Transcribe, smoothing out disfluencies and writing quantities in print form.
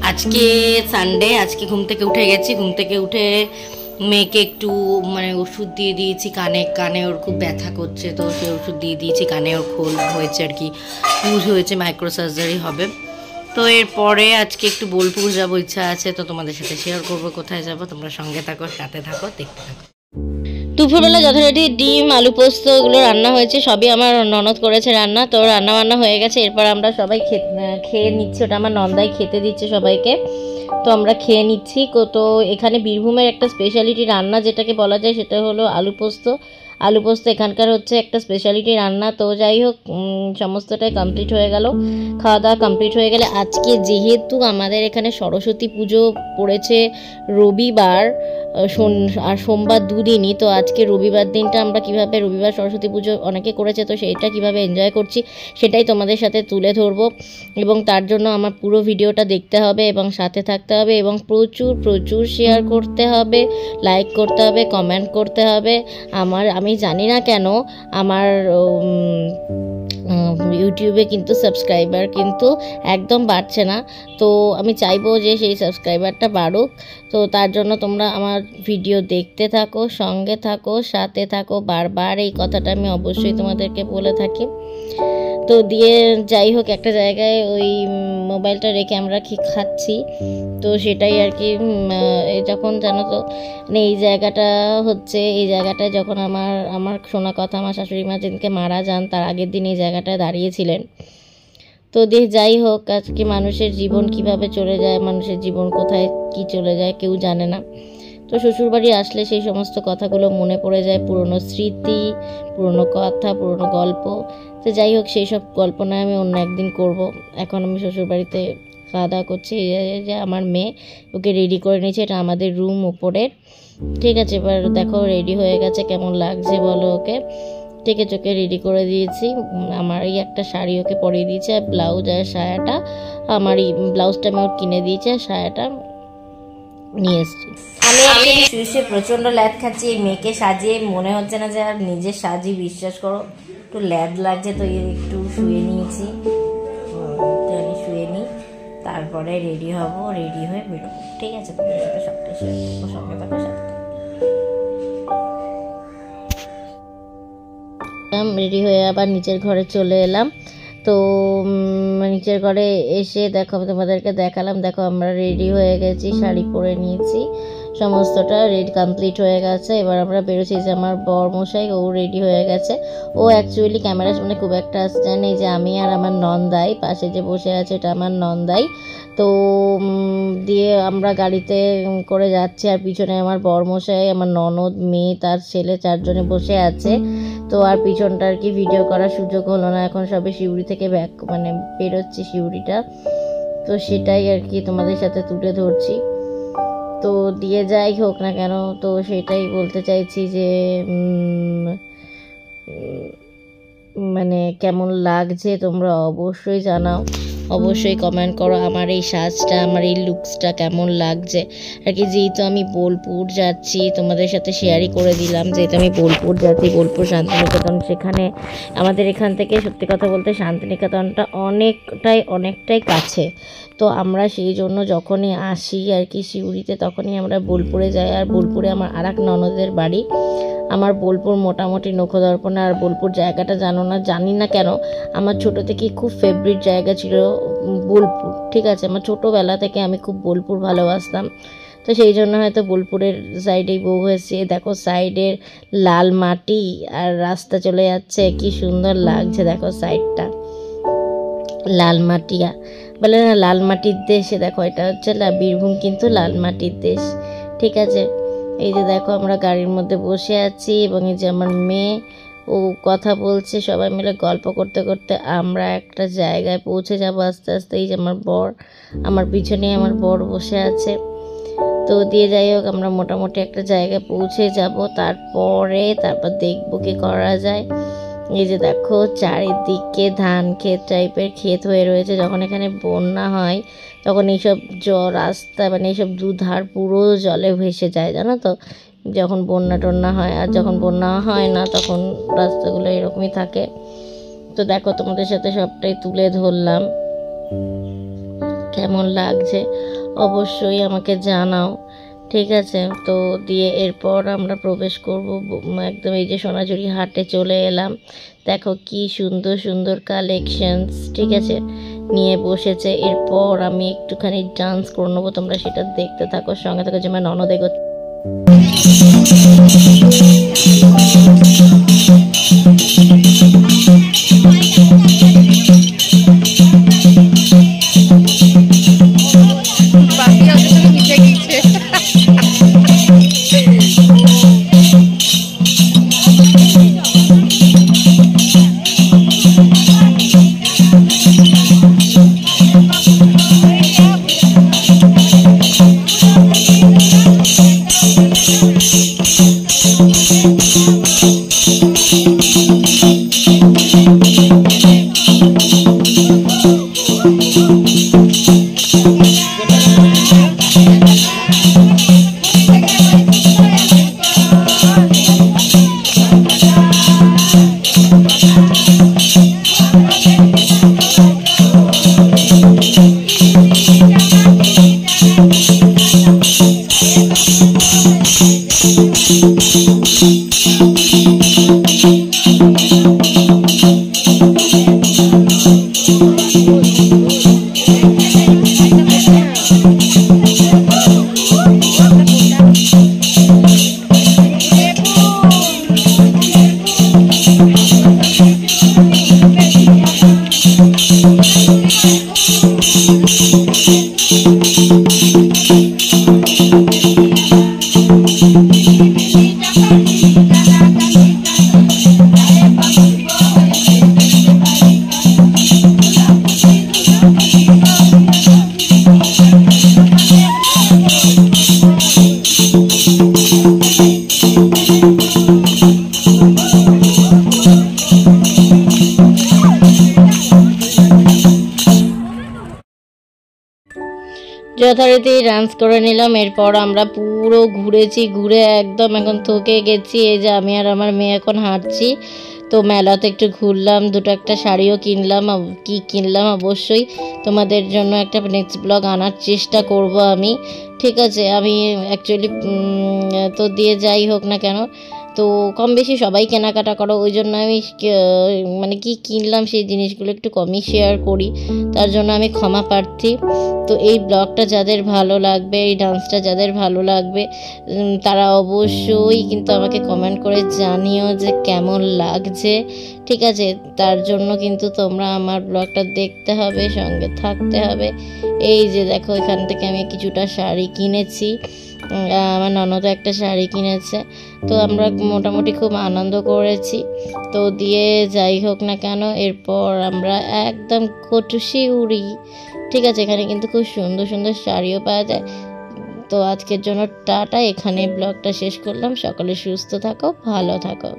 আজকে সানডে, আজকে ঘুম থেকে উঠে গেছি। ঘুম থেকে উঠে মেয়েকে একটু মানে ওষুধ দিয়ে দিয়েছি, কানে ওর খুব ব্যথা করছে, তো সে ওষুধ দিয়ে দিয়েছি। কানে ওর খোল হয়েছে আর কি, ইউজ হয়েছে, মাইক্রো সার্জারি হবে। তো এরপরে আজকে একটু বোলপুর যাবো, ইচ্ছা আছে, তো তোমাদের সাথে শেয়ার করবো কোথায় যাবো। তোমরা সঙ্গে থাকো, সাথে থাকো, দেখতে থাকো। দুপুরবেলা যথারীতি ডিম, আলু পোস্ত এগুলো রান্না হয়েছে, সবই আমার ননদ করেছে রান্না। তো রান্না বান্না হয়ে গেছে, এরপর আমরা সবাই খেয়ে নিচ্ছি। ওটা আমার নন্দাই খেতে দিচ্ছে সবাইকে, তো আমরা খেয়ে নিচ্ছি। তো এখানে বীরভূমের একটা স্পেশালিটি রান্না যেটাকে বলা যায় সেটা হলো আলু পোস্ত। আলু পোস্ত এখানকার হচ্ছে একটা স্পেশালিটি রান্না। তো যাই হোক, সমস্তটাই কমপ্লিট হয়ে গেল। খাওয়া দাওয়া কমপ্লিট হয়ে গেলে আজকে যেহেতু আমাদের এখানে সরস্বতী পুজো পড়েছে রবিবার আর সোমবার দুদিনই, তো আজকে রবিবার দিনটা আমরা কিভাবে, রবিবার সরস্বতী পুজো অনেকে করেছে, তো সেইটা কিভাবে এনজয় করছি সেটাই তোমাদের সাথে তুলে ধরবো। এবং তার জন্য আমার পুরো ভিডিওটা দেখতে হবে এবং সাথে থাকতে হবে এবং প্রচুর প্রচুর শেয়ার করতে হবে, লাইক করতে হবে, কমেন্ট করতে হবে। আমি জানি না কেন আমার ইউটিউবে কিন্তু সাবস্ক্রাইবার কিন্তু একদম বাড়ছে না। তো আমি চাইবো যে সেই সাবস্ক্রাইবারটা বাড়ুক। তো তার জন্য তোমরা আমার ভিডিও দেখতে থাকো, সঙ্গে থাকো, সাথে থাকো। বারবার এই কথাটা আমি অবশ্যই তোমাদেরকে বলে থাকি। তো দিয়ে যাই হোক, একটা জায়গায় ওই মোবাইলটা রেখে আমরা খাচ্ছি, তো সেটাই আর কি। যখন জানো তো মানে এই জায়গাটায় যখন আমার শোনা কথা, আমার শাশুড়ি মা যেদিনকে মারা যান তার আগের দিন এই জায়গাটায় দাঁড়িয়েছিলেন। তো যাই হোক, আজকে মানুষের জীবন কিভাবে চলে যায়, মানুষের জীবন কোথায় কি চলে যায় কেউ জানে না। তো শ্বশুরবাড়ি আসলে সেই সমস্ত কথাগুলো মনে পড়ে যায়, পুরনো স্মৃতি, পুরনো কথা, পুরনো গল্প। তো যাই হোক, সেই সব গল্প নয়, আমি অন্য একদিন করব। এখন আমি শ্বশুরবাড়িতে খাওয়া দাওয়া করছি। এই যে আমার মেয়ে, ওকে রেডি করে নিয়েছে, এটা আমাদের রুম ওপরের, ঠিক আছে। এবার দেখো রেডি হয়ে গেছে, কেমন লাগছে বলো ওকে। ঠিক আছে, ওকে রেডি করে দিয়েছি। আমার এই একটা শাড়ি ওকে পরিয়ে দিয়েছে, আর ব্লাউজ আর সায়াটা আমার এই ব্লাউজটা আমি ওর কিনে দিয়েছি, আর সায়াটা নিয়ে এসছি। আমি শুয়ে প্রচণ্ড ল্যাদ খাচ্ছি। এই মেয়েকে সাজিয়ে মনে হচ্ছে না যে আর নিজের সাজি, বিশ্বাস করো একটু ল্যাদ লাগছে। তো একটু শুয়ে নিয়েছি, আমি শুয়ে নিই, তারপরে রেডি হব, রেডি হয়ে বেরোবো। ঠিক আছে, তোমাদের সাথে সবটাই শেয়ার করবো, সঙ্গে থাকো, সাথে রেডি হয়ে আবার নিচের ঘরে চলে এলাম। তো নিচের ঘরে এসে দেখো, তোমাদেরকে দেখালাম, দেখো আমরা রেডি হয়ে গেছি, শাড়ি পরে নিয়েছি, সমস্তটা রেডি কমপ্লিট হয়ে গেছে। এবার আমরা বেরোচ্ছি। যে আমার বর মশাই, ও রেডি হয়ে গেছে। ও অ্যাকচুয়ালি ক্যামেরার সামনে খুব একটা আসছে না। এই যে আমি আর আমার নন্দাই পাশে যে বসে আছে, এটা আমার নন্দাই। তো দিয়ে আমরা গাড়িতে করে যাচ্ছি, আর পিছনে আমার বর মশাই, আমার ননদ, মেয়ে, তার ছেলে, চারজনে বসে আছে। তো আর পিছনটা আর কি ভিডিও করার সুযোগ হলো না। এখন সবে শিউরি থেকে বেরোচ্ছি শিউরিটা, তো সেটাই আর কি তোমাদের সাথে তুলে ধরছি। তো দিয়ে যাই হোক না কেন, তো সেটাই বলতে চাইছি যে মানে কেমন লাগছে তোমরা অবশ্যই জানাও, অবশ্যই কমেন্ট করো আমার এই সাজটা, আমার এই লুকসটা কেমন লাগছে আর কি। যেহেতু আমি বোলপুর যাচ্ছি, তোমাদের সাথে শেয়ারই করে দিলাম, যেহেতু আমি বোলপুর যাচ্ছি, বোলপুর শান্তিনিকেতন, সেখানে আমাদের এখান থেকে সত্যি কথা বলতে শান্তিনিকেতনটা অনেকটাই কাছে। তো আমরা সেই জন্য যখনই আসি আর কি শিউরিতে, তখনই আমরা বোলপুরে যাই। আর বোলপুরে আমার আর এক ননদের বাড়ি। আমার বোলপুর মোটামুটি নখদর্পণে। আর বোলপুর জায়গাটা জানি না কেন আমার ছোটো থেকে খুব ফেভারিট জায়গা ছিল বোলপুর, ঠিক আছে। আমার ছোটোবেলা থেকে আমি খুব বোলপুর ভালোবাসতাম, তো সেই জন্য হয়তো বোলপুরের সাইডেই বউ হয়েছে। দেখো সাইডের লাল মাটি আর রাস্তা চলে যাচ্ছে, কি সুন্দর লাগছে। দেখো সাইডটা লাল মাটিয়া বলে না, লাল মাটির দেশে। দেখো এটা হচ্ছে বীরভূম কিন্তু লাল মাটির দেশ, ঠিক আছে। এই যে দেখো আমরা গাড়ির মধ্যে বসে আছি, এবং এই যে আমার মেয়ে, ও কথা বলছে, সবাই মিলে গল্প করতে করতে আমরা একটা জায়গায় পৌঁছে যাব আস্তে আস্তে। এই যে আমার পিছনে আমার বর বসে আছে। তো দিয়ে যাই হোক, আমরা মোটামুটি একটা জায়গায় পৌঁছে যাব, তারপর দেখবো কি করা যায়। এই যে দেখো চারিদিকে ধান ক্ষেত টাইপের ক্ষেত হয়ে রয়েছে। যখন এখানে বন্যা হয় তখন এইসব রাস্তা এইসব দুধার পুরো জলে ভেসে যায়, জানো তো, যখন বন্যা টন্যা হয়। আর যখন বন্যা হয় না তখন রাস্তাগুলো এরকমই থাকে। তো দেখো তোমাদের সাথে সবটাই তুলে ধরলাম, কেমন লাগছে অবশ্যই আমাকে জানাও, ঠিক আছে। তো দিয়ে এরপর আমরা প্রবেশ করব একদম এই যে সোনাঝুরি হাটে চলে এলাম। দেখো কি সুন্দর সুন্দর কালেকশনস, ঠিক আছে, নিয়ে বসেছে। এরপর আমি একটুখানি ডান্স করে নেবো, তোমরা সেটা দেখতে থাকো, সঙ্গে থাকো। যে আমার ননদ এগো যথারীতি ডান্স করে নিলাম। এরপর আমরা পুরো ঘুরেছি, ঘুরে একদম এখন থকে গেছি। এই যে আমি আর আমার মেয়ে এখন হাঁটছি। তো মেলাতে একটু ঘুরলাম, দুটো একটা শাড়িও কিনলাম। কি কিনলাম অবশ্যই তোমাদের জন্য একটা নেক্সট ব্লগ আনার চেষ্টা করব আমি, ঠিক আছে। আমি অ্যাকচুয়ালি তো দিয়ে যাই হোক না কেন, তো কম বেশি সবাই কেনাকাটা করো, ওই জন্য আমি মানে কি কিনলাম সেই জিনিসগুলো একটু কমই শেয়ার করি, তার জন্য আমি ক্ষমা প্রার্থী। তো এই ব্লগটা যাদের ভালো লাগবে, এই ডান্সটা যাদের ভালো লাগবে, তারা অবশ্যই কিন্তু আমাকে কমেন্ট করে জানিও যে কেমন লাগছে, ঠিক আছে। তার জন্য কিন্তু তোমরা আমার ব্লগটা দেখতে হবে, সঙ্গে থাকতে হবে। এই যে দেখো এখান থেকে আমি কিছুটা শাড়ি কিনেছি, আমার ননদ একটা শাড়ি কিনেছে। তো আমরা মোটামুটি খুব আনন্দ করেছি। তো দিয়ে যাই হোক না কেন, এরপর আমরা একদম কটুসি উড়ি, ঠিক আছে। এখানে কিন্তু খুব সুন্দর সুন্দর শাড়িও পাওয়া যায়। তো আজকের জন্য টাটা, এখানে ব্লগটা শেষ করলাম। সকলে সুস্থ থাকো, ভালো থাকো।